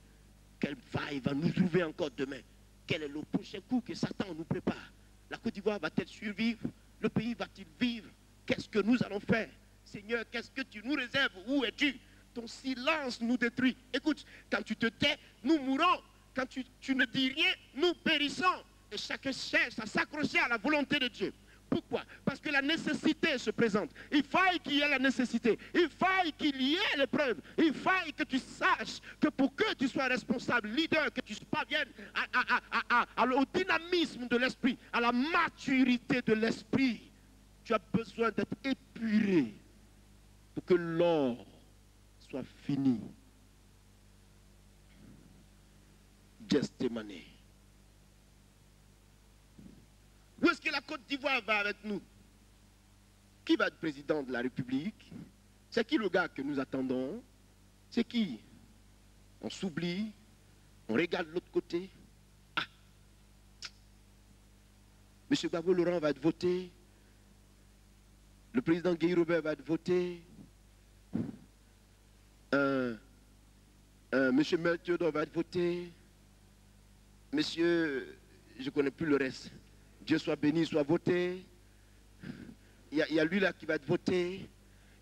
Quelle vague va nous trouver encore demain? Quel est le prochain coup que Satan nous prépare? La Côte d'Ivoire va-t-elle survivre? Le pays va-t-il vivre? Qu'est-ce que nous allons faire? Seigneur, qu'est-ce que tu nous réserves? Où es-tu? Ton silence nous détruit. Écoute, quand tu te tais, nous mourons. Quand tu ne dis rien, nous périssons. Et chacun cherche à s'accrocher à la volonté de Dieu. Pourquoi? Parce que la nécessité se présente. Il faille qu'il y ait la nécessité. Il faille qu'il y ait l'épreuve. Il faille que tu saches que pour que tu sois responsable, leader, que tu parviennes au dynamisme de l'esprit, à la maturité de l'esprit, tu as besoin d'être épuré pour que l'or soit fini. Gethsémane. Où est-ce que la Côte d'Ivoire va avec nous? Qui va être président de la République? C'est qui le gars que nous attendons? C'est qui? On s'oublie, on regarde l'autre côté. Ah! M. Gbagbo Laurent va être voté. Le président Guy Robert va être voté. M. Mel Theodore va être voté. Monsieur, je ne connais plus le reste. Dieu soit béni, soit voté. Il y a lui là qui va être voté.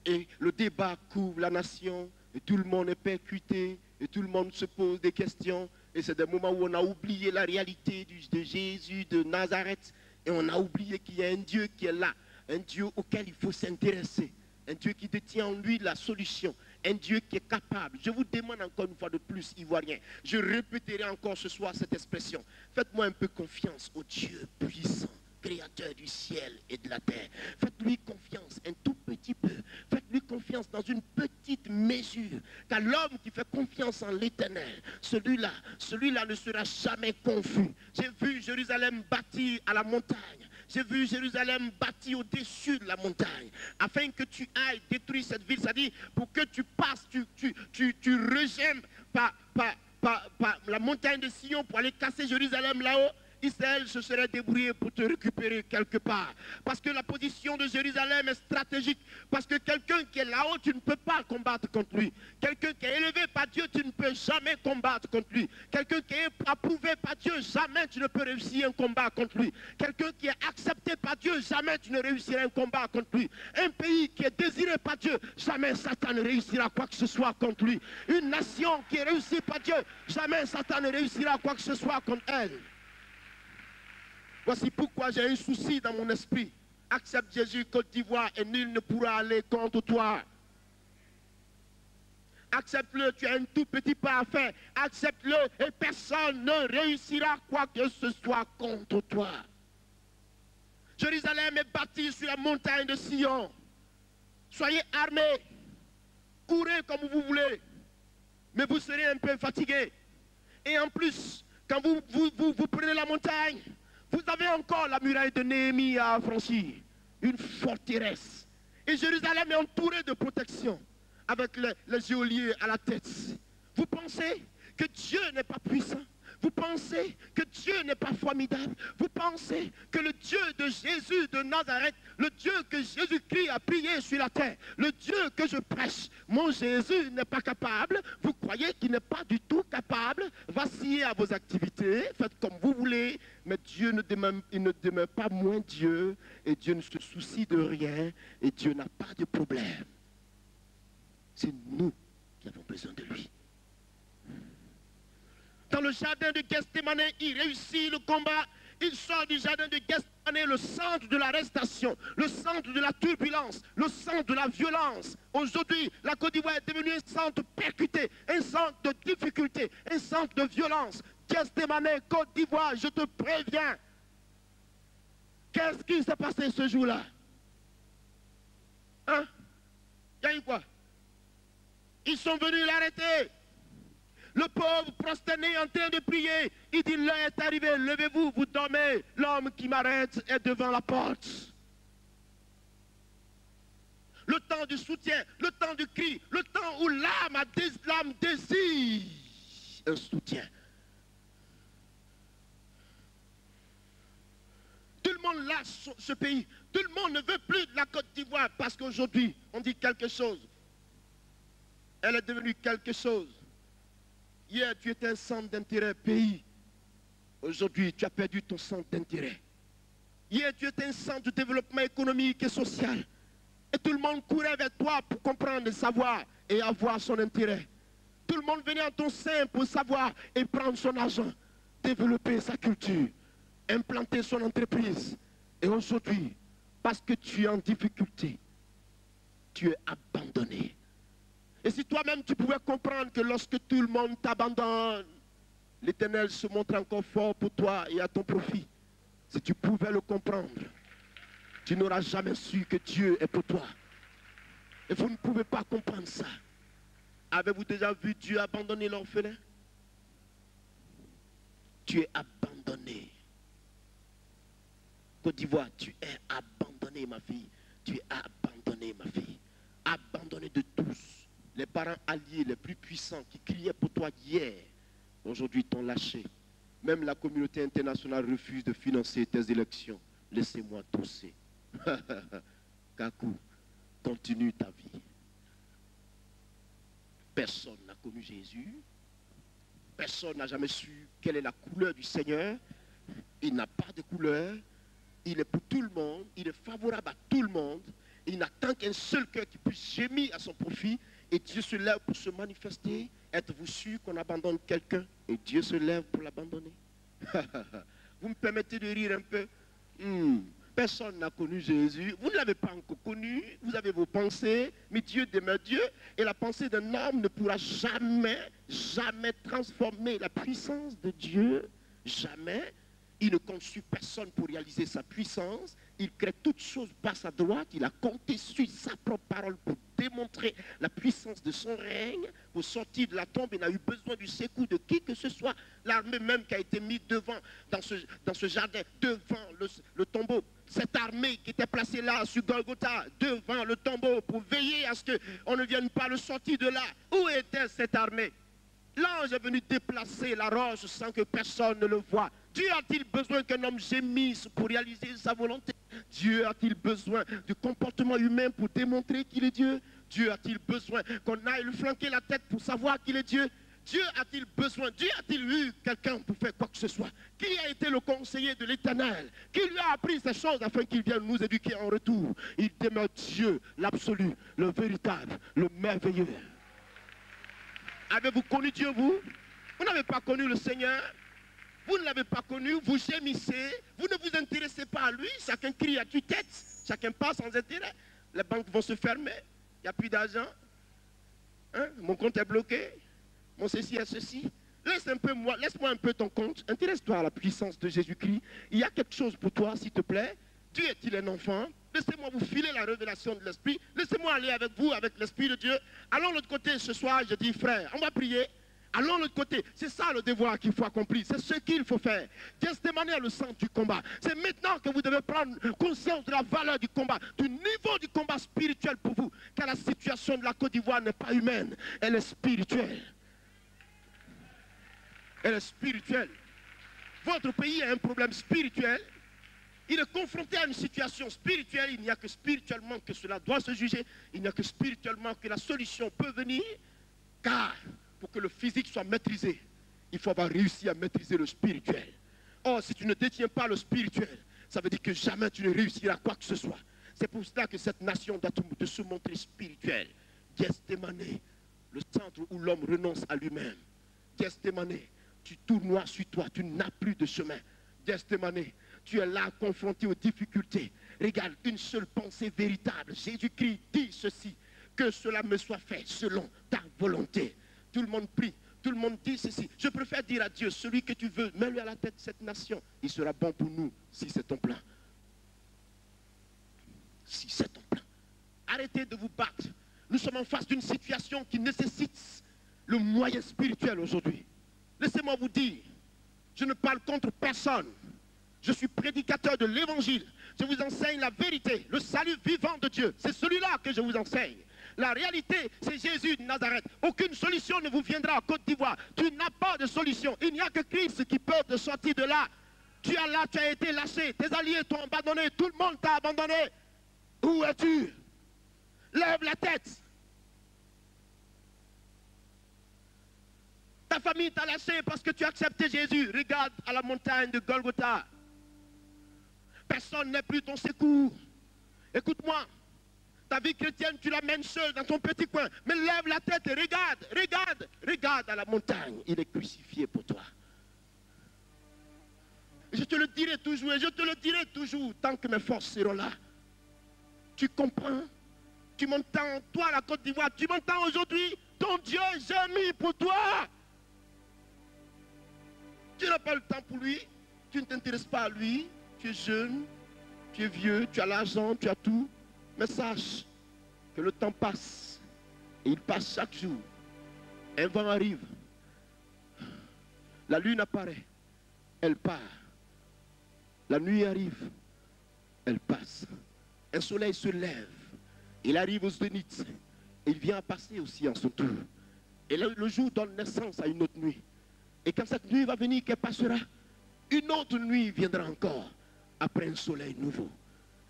Et le débat couvre la nation. Et tout le monde est percuté. Et tout le monde se pose des questions. Et c'est des moments où on a oublié la réalité de Jésus de Nazareth. Et on a oublié qu'il y a un Dieu qui est là. Un Dieu auquel il faut s'intéresser. Un Dieu qui détient en lui la solution. un Dieu qui est capable. Je vous demande encore une fois de plus, Ivoiriens, je répéterai encore ce soir cette expression. Faites-moi un peu confiance au Dieu puissant, créateur du ciel et de la terre. Faites-lui confiance un tout petit peu. Faites-lui confiance dans une petite mesure. Car l'homme qui fait confiance en l'Éternel, celui-là ne sera jamais confus. J'ai vu Jérusalem bâtie à la montagne. J'ai vu Jérusalem bâtie au-dessus de la montagne. Afin que tu ailles détruire cette ville. C'est-à-dire, pour que tu passes, tu regèmes par la montagne de Sion pour aller casser Jérusalem là-haut. Israël se serait débrouillé pour te récupérer quelque part. Parce que la position de Jérusalem est stratégique. Parce que quelqu'un qui est là-haut, tu ne peux pas combattre contre lui. Quelqu'un qui est élevé par Dieu, tu ne peux jamais combattre contre lui. Quelqu'un qui est approuvé par Dieu, jamais tu ne peux réussir un combat contre lui. Quelqu'un qui est accepté par Dieu, jamais tu ne réussiras un combat contre lui. Un pays qui est désiré par Dieu, jamais Satan ne réussira quoi que ce soit contre lui. Une nation qui est réussie par Dieu, jamais Satan ne réussira quoi que ce soit contre elle. Voici pourquoi j'ai un souci dans mon esprit. Accepte Jésus Côte d'Ivoire et nul ne pourra aller contre toi. Accepte-le, tu as un tout petit pas à faire. Accepte-le et personne ne réussira quoi que ce soit contre toi. Jérusalem est bâtie sur la montagne de Sion. Soyez armés. Courez comme vous voulez. Mais vous serez un peu fatigués. Et en plus, quand vous prenez la montagne, vous avez encore la muraille de Néhémie à franchir, une forteresse. Et Jérusalem est entourée de protection, avec les geôliers à la tête. Vous pensez que Dieu n'est pas puissant? Vous pensez que Dieu n'est pas formidable? Vous pensez que le Dieu de Jésus de Nazareth, le Dieu que Jésus-Christ a prié sur la terre, le Dieu que je prêche, mon Jésus n'est pas capable? Vous croyez qu'il n'est pas du tout capable? Vacillez à vos activités, faites comme vous voulez, mais Dieu ne demeure pas moins Dieu, et Dieu ne se soucie de rien, et Dieu n'a pas de problème. C'est nous qui avons besoin de lui. Dans le jardin de Gethsémane, il réussit le combat. Il sort du jardin de Gethsémane, le centre de l'arrestation, le centre de la turbulence, le centre de la violence. Aujourd'hui, la Côte d'Ivoire est devenue un centre percuté, un centre de difficulté, un centre de violence. Gethsémane, Côte d'Ivoire, je te préviens. Qu'est-ce qui s'est passé ce jour-là? Hein? Il y a eu quoi? Ils sont venus l'arrêter. Le pauvre prosterné en train de prier, il dit, l'heure est arrivée, levez-vous, vous dormez. L'homme qui m'arrête est devant la porte. Le temps du soutien, le temps du cri, le temps où l'âme désire un soutien. Tout le monde lâche ce pays. Tout le monde ne veut plus de la Côte d'Ivoire parce qu'aujourd'hui, on dit quelque chose. Elle est devenue quelque chose. Hier, tu étais un centre d'intérêt pays. Aujourd'hui, tu as perdu ton centre d'intérêt. Hier, tu étais un centre de développement économique et social. Et tout le monde courait vers toi pour comprendre, savoir et avoir son intérêt. Tout le monde venait en ton sein pour savoir et prendre son argent, développer sa culture, implanter son entreprise. Et aujourd'hui, parce que tu es en difficulté, tu es abandonné. Et si toi-même tu pouvais comprendre que lorsque tout le monde t'abandonne, l'Éternel se montre encore fort pour toi et à ton profit. Si tu pouvais le comprendre, tu n'auras jamais su que Dieu est pour toi. Et vous ne pouvez pas comprendre ça. Avez-vous déjà vu Dieu abandonner l'orphelin? Tu es abandonné. Côte d'Ivoire, tu es abandonné, ma fille. Tu es abandonné, ma fille. Abandonné de tous. Les parents alliés les plus puissants qui criaient pour toi hier, aujourd'hui t'ont lâché. Même la communauté internationale refuse de financer tes élections. Laissez-moi tousser. Kakou, continue ta vie. Personne n'a connu Jésus. Personne n'a jamais su quelle est la couleur du Seigneur. Il n'a pas de couleur. Il est pour tout le monde. Il est favorable à tout le monde. Il n'attend qu'un seul cœur qui puisse gémir à son profit. Et Dieu se lève pour se manifester. Êtes-vous sûr qu'on abandonne quelqu'un et Dieu se lève pour l'abandonner? Vous me permettez de rire un peu? Personne n'a connu Jésus. Vous ne l'avez pas encore connu. Vous avez vos pensées. Mais Dieu demeure Dieu. Et la pensée d'un homme ne pourra jamais, jamais transformer la puissance de Dieu. Jamais. Il ne compte sur personne pour réaliser sa puissance. Il crée toutes choses basse à droite. Il a compté sur sa propre parole pour démontrer la puissance de son règne. Pour sortir de la tombe, il n'a eu besoin du secours de qui que ce soit. L'armée même qui a été mise devant, dans ce jardin, devant le tombeau. Cette armée qui était placée là, sur Golgotha, devant le tombeau, pour veiller à ce qu'on ne vienne pas le sortir de là. Où était cette armée? L'ange est venu déplacer la roche sans que personne ne le voie. Dieu a-t-il besoin qu'un homme gémisse pour réaliser sa volonté? Dieu a-t-il besoin du comportement humain pour démontrer qu'il est Dieu? Dieu a-t-il besoin qu'on aille lui flanquer la tête pour savoir qu'il est Dieu? Dieu a-t-il besoin, Dieu a-t-il eu quelqu'un pour faire quoi que ce soit? Qui a été le conseiller de l'Éternel? Qui lui a appris ces choses afin qu'il vienne nous éduquer en retour? Il demeure Dieu, l'absolu, le véritable, le merveilleux. Avez-vous connu Dieu, vous? Vous n'avez pas connu le Seigneur? Vous ne l'avez pas connu, vous gémissez, vous ne vous intéressez pas à lui, chacun crie à tue-tête, chacun passe sans intérêt. Les banques vont se fermer, il n'y a plus d'argent. Hein? Mon compte est bloqué, mon ceci est ceci. Laisse-moi un peu ton compte, intéresse-toi à la puissance de Jésus-Christ. Il y a quelque chose pour toi, s'il te plaît. Dieu est-il un enfant? Laissez-moi vous filer la révélation de l'Esprit. Laissez-moi aller avec vous, avec l'Esprit de Dieu. Allons de l'autre côté ce soir, je dis frère, on va prier. Allons de l'autre côté. C'est ça le devoir qu'il faut accomplir. C'est ce qu'il faut faire. Gethsémani est le centre du combat. C'est maintenant que vous devez prendre conscience de la valeur du combat, du niveau du combat spirituel pour vous. Car la situation de la Côte d'Ivoire n'est pas humaine, elle est spirituelle. Elle est spirituelle. Votre pays a un problème spirituel. Il est confronté à une situation spirituelle. Il n'y a que spirituellement que cela doit se juger. Il n'y a que spirituellement que la solution peut venir. Car pour que le physique soit maîtrisé, il faut avoir réussi à maîtriser le spirituel. Or, si tu ne détiens pas le spirituel, ça veut dire que jamais tu ne réussiras quoi que ce soit. C'est pour cela que cette nation doit se montrer spirituelle. Gethsémani, le centre où l'homme renonce à lui-même. Gethsémani, tu tournoies sur toi, tu n'as plus de chemin. Gethsémani, tu es là confronté aux difficultés. Regarde, une seule pensée véritable. Jésus-Christ dit ceci, que cela me soit fait selon ta volonté. Tout le monde prie, tout le monde dit ceci. Je préfère dire à Dieu, celui que tu veux, mets-le à la tête de cette nation. Il sera bon pour nous si c'est ton plan. Si c'est ton plan. Arrêtez de vous battre. Nous sommes en face d'une situation qui nécessite le moyen spirituel aujourd'hui. Laissez-moi vous dire, je ne parle contre personne. Je suis prédicateur de l'évangile. Je vous enseigne la vérité, le salut vivant de Dieu. C'est celui-là que je vous enseigne. La réalité, c'est Jésus de Nazareth. Aucune solution ne vous viendra à Côte d'Ivoire. Tu n'as pas de solution. Il n'y a que Christ qui peut te sortir de là. Tu as été lâché. Tes alliés t'ont abandonné. Tout le monde t'a abandonné. Où es-tu? Lève la tête. Ta famille t'a lâché parce que tu as accepté Jésus. Regarde à la montagne de Golgotha. Personne n'est plus ton secours. Écoute-moi. Ta vie chrétienne, tu la mènes seul dans ton petit coin. Mais lève la tête et regarde à la montagne. Il est crucifié pour toi. Je te le dirai toujours et je te le dirai toujours tant que mes forces seront là. Tu comprends? Tu m'entends, toi la Côte d'Ivoire, tu m'entends aujourd'hui? Ton Dieu gémit pour toi. Tu n'as pas le temps pour lui. Tu ne t'intéresses pas à lui. Tu es jeune, tu es vieux, tu as l'argent, tu as tout. Mais sache que le temps passe. Et il passe chaque jour. Un vent arrive. La lune apparaît. Elle part. La nuit arrive. Elle passe. Un soleil se lève. Il arrive au zénith. Et il vient à passer aussi en son tour. Et le jour donne naissance à une autre nuit. Et quand cette nuit va venir, qu'elle passera, une autre nuit viendra encore. Après un soleil nouveau.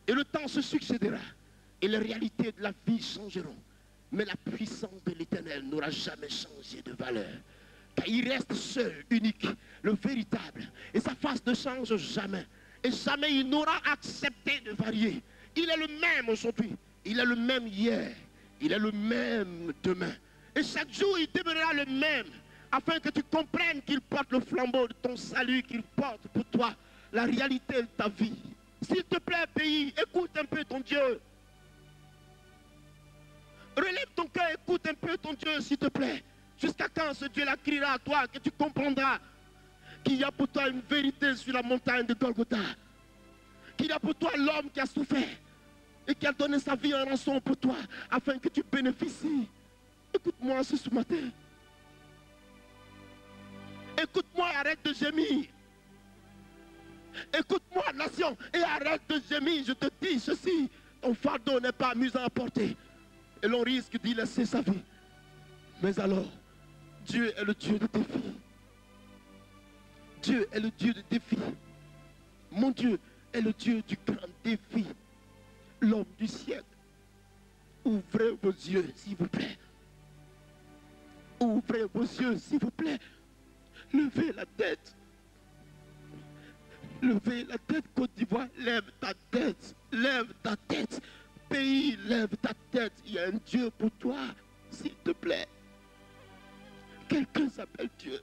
Et le temps se succédera. Et les réalités de la vie changeront. Mais la puissance de l'Éternel n'aura jamais changé de valeur. Car il reste seul, unique, le véritable. Et sa face ne change jamais. Et jamais il n'aura accepté de varier. Il est le même aujourd'hui. Il est le même hier. Il est le même demain. Et chaque jour il demeurera le même. Afin que tu comprennes qu'il porte le flambeau de ton salut, qu'il porte pour toi la réalité de ta vie. S'il te plaît, pays, écoute un peu ton Dieu. Relève ton cœur, écoute un peu ton Dieu, s'il te plaît. Jusqu'à quand ce Dieu-là criera à toi, que tu comprendras qu'il y a pour toi une vérité sur la montagne de Golgotha. Qu'il y a pour toi l'homme qui a souffert et qui a donné sa vie en rançon pour toi, afin que tu bénéficies. Écoute-moi ce matin. Écoute-moi, arrête de gémir. Écoute-moi, nation, et arrête de gémir. Je te dis ceci, ton fardeau n'est pas amusant à porter. Et l'on risque d'y laisser sa vie. Mais alors, Dieu est le Dieu de défi. Dieu est le Dieu de défi. Mon Dieu est le Dieu du grand défi. L'homme du siècle. Ouvrez vos yeux, s'il vous plaît. Ouvrez vos yeux, s'il vous plaît. Levez la tête. Levez la tête, Côte d'Ivoire. Lève ta tête. Lève ta tête. Pays, lève ta tête. Il y a un Dieu pour toi, s'il te plaît. Quelqu'un s'appelle Dieu.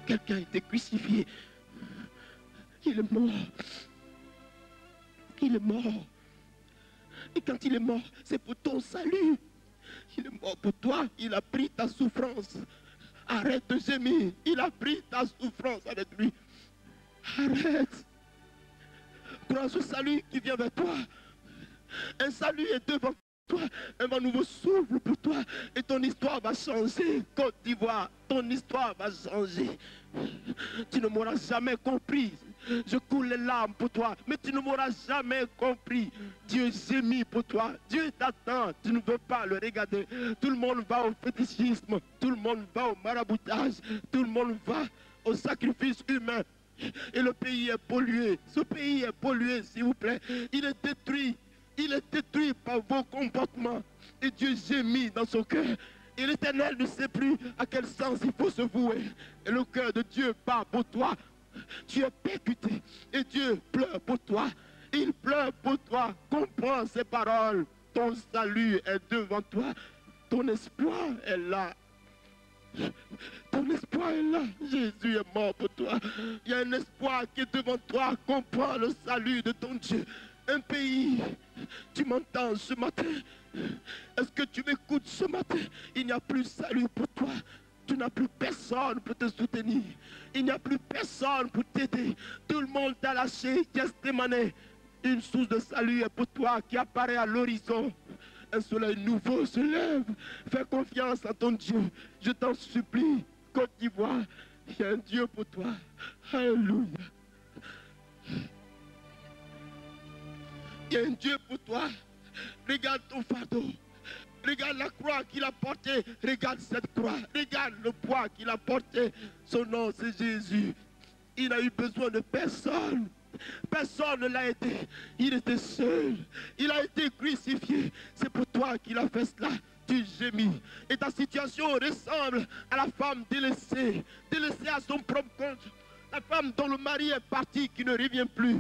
Quelqu'un a été crucifié. Il est mort. Il est mort. Et quand il est mort, c'est pour ton salut. Il est mort pour toi. Il a pris ta souffrance. Arrête de gémir. Il a pris ta souffrance avec lui. Arrête. Crois ce salut qui vient vers toi. Un salut est devant toi. Un nouveau souffle pour toi. Et ton histoire va changer. Côte d'Ivoire, ton histoire va changer. Tu ne m'auras jamais compris. Je coule les larmes pour toi. Mais tu ne m'auras jamais compris. Dieu gémit pour toi. Dieu t'attend. Tu ne veux pas le regarder. Tout le monde va au fétichisme. Tout le monde va au maraboutage. Tout le monde va au sacrifice humain. Et le pays est pollué. Ce pays est pollué, s'il vous plaît. Il est détruit. Il est détruit par vos comportements. Et Dieu gémit dans son cœur. Et l'Éternel ne sait plus à quel sens il faut se vouer. Et le cœur de Dieu bat pour toi. Tu es percuté. Et Dieu pleure pour toi. Il pleure pour toi. Comprends ces paroles. Ton salut est devant toi. Ton espoir est là. Ton espoir est là. Jésus est mort pour toi. Il y a un espoir qui est devant toi. Comprends le salut de ton Dieu. Un pays, tu m'entends ce matin? Est-ce que tu m'écoutes ce matin? Il n'y a plus salut pour toi. Tu n'as plus personne pour te soutenir. Il n'y a plus personne pour t'aider. Tout le monde t'a lâché. Gethsémane. Une source de salut est pour toi qui apparaît à l'horizon. Un soleil nouveau se lève. Fais confiance à ton Dieu. Je t'en supplie, Côte d'Ivoire. Il y a un Dieu pour toi. Alléluia. Il y a un Dieu pour toi. Regarde ton fardeau. Regarde la croix qu'il a portée. Regarde cette croix. Regarde le poids qu'il a porté. Son nom, c'est Jésus. Il n'a eu besoin de personne. Personne ne l'a aidé. Il était seul. Il a été crucifié. C'est pour toi qu'il a fait cela. Tu gémis. Et ta situation ressemble à la femme délaissée. Délaissée à son propre compte. La femme dont le mari est parti, qui ne revient plus.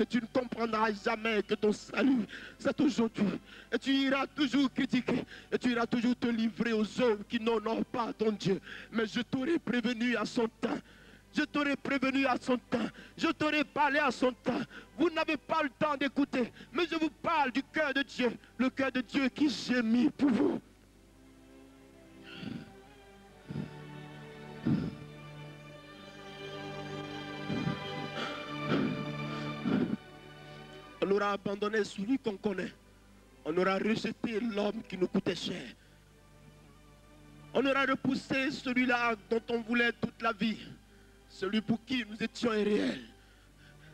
Et tu ne comprendras jamais que ton salut, c'est aujourd'hui. Et tu iras toujours critiquer. Et tu iras toujours te livrer aux œuvres qui n'honorent pas ton Dieu. Mais je t'aurais prévenu à son temps. Je t'aurais prévenu à son temps. Je t'aurais parlé à son temps. Vous n'avez pas le temps d'écouter. Mais je vous parle du cœur de Dieu. Le cœur de Dieu qui gémit pour vous. On aura abandonné celui qu'on connaît. On aura rejeté l'homme qui nous coûtait cher. On aura repoussé celui-là dont on voulait toute la vie. Celui pour qui nous étions irréels.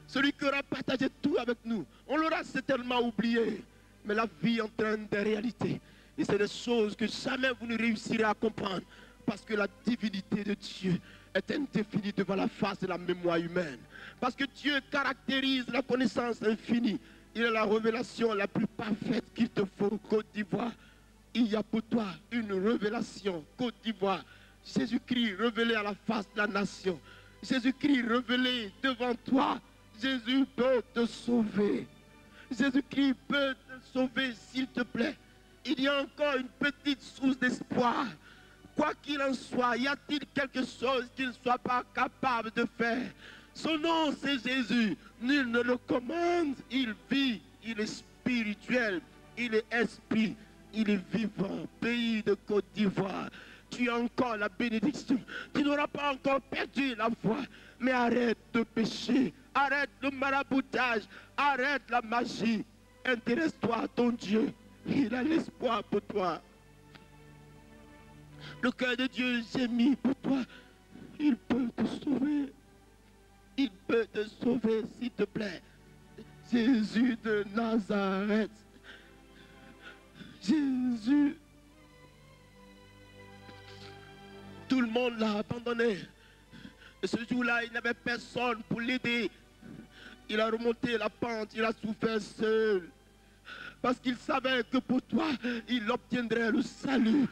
Celui qui aura partagé tout avec nous. On l'aura certainement oublié. Mais la vie entraîne des réalités. Et c'est des choses que jamais vous ne réussirez à comprendre. Parce que la divinité de Dieu est indéfinie devant la face de la mémoire humaine. Parce que Dieu caractérise la connaissance infinie. Il est la révélation la plus parfaite qu'il te faut, Côte d'Ivoire. Il y a pour toi une révélation, Côte d'Ivoire. Jésus-Christ révélé à la face de la nation. Jésus-Christ révélé devant toi. Jésus peut te sauver. Jésus-Christ peut te sauver, s'il te plaît. Il y a encore une petite source d'espoir. Quoi qu'il en soit, y a-t-il quelque chose qu'il ne soit pas capable de faire? Son nom, c'est Jésus. Nul ne le commande. Il vit, il est spirituel, il est esprit, il est vivant. Pays de Côte d'Ivoire, tu as encore la bénédiction. Tu n'auras pas encore perdu la foi. Mais arrête de pécher. Arrête le maraboutage. Arrête la magie. Intéresse-toi à ton Dieu. Il a l'espoir pour toi. Le cœur de Dieu gémit pour toi. Il peut te sauver. Il peut te sauver, s'il te plaît. Jésus de Nazareth. Jésus. Tout le monde l'a abandonné. Et ce jour-là, il n'avait personne pour l'aider. Il a remonté la pente, il a souffert seul. Parce qu'il savait que pour toi, il obtiendrait le salut.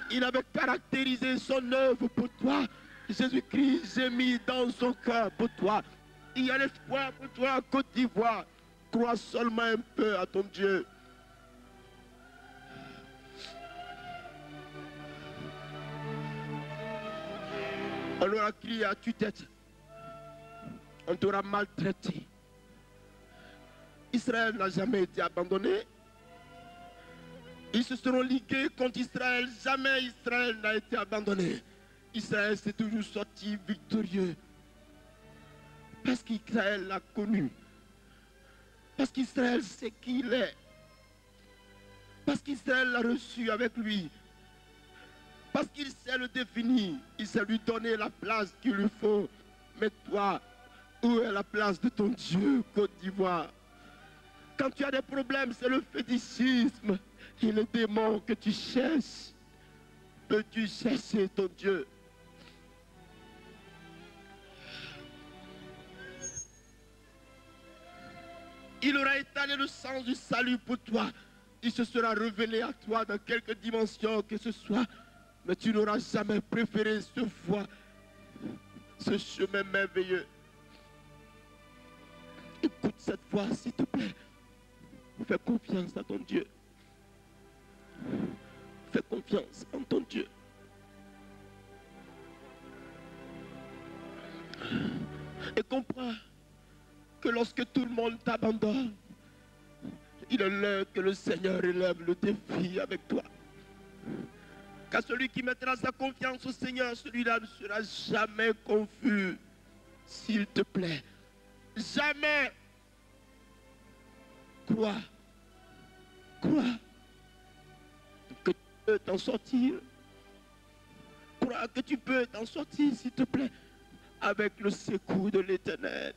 Il avait caractérisé son œuvre pour toi. Jésus-Christ, j'ai mis dans son cœur pour toi. Il y a l'espoir pour toi à Côte d'Ivoire. Crois seulement un peu à ton Dieu. On aura crié à tue-tête. On t'aura maltraité. Israël n'a jamais été abandonné. Ils se seront ligués contre Israël. Jamais Israël n'a été abandonné. Israël s'est toujours sorti victorieux. Parce qu'Israël l'a connu. Parce qu'Israël sait qui il est. Parce qu'Israël l'a reçu avec lui. Parce qu'il sait le définir. Il sait lui donner la place qu'il lui faut. Mais toi, où est la place de ton Dieu, Côte d'Ivoire? Quand tu as des problèmes, c'est le fétichisme et le démon que tu cherches. Peux-tu chercher ton Dieu? Il aura étalé le sens du salut pour toi. Il se sera révélé à toi dans quelque dimension que ce soit. Mais tu n'auras jamais préféré ce voie, ce chemin merveilleux. Écoute cette voix, s'il te plaît. Fais confiance à ton Dieu. Fais confiance en ton Dieu. Et comprends que lorsque tout le monde t'abandonne, il est l'heure que le Seigneur élève le défi avec toi. Car celui qui mettra sa confiance au Seigneur, celui-là ne sera jamais confus. S'il te plaît, jamais. Crois que tu peux t'en sortir. Crois que tu peux t'en sortir, s'il te plaît, avec le secours de l'Éternel.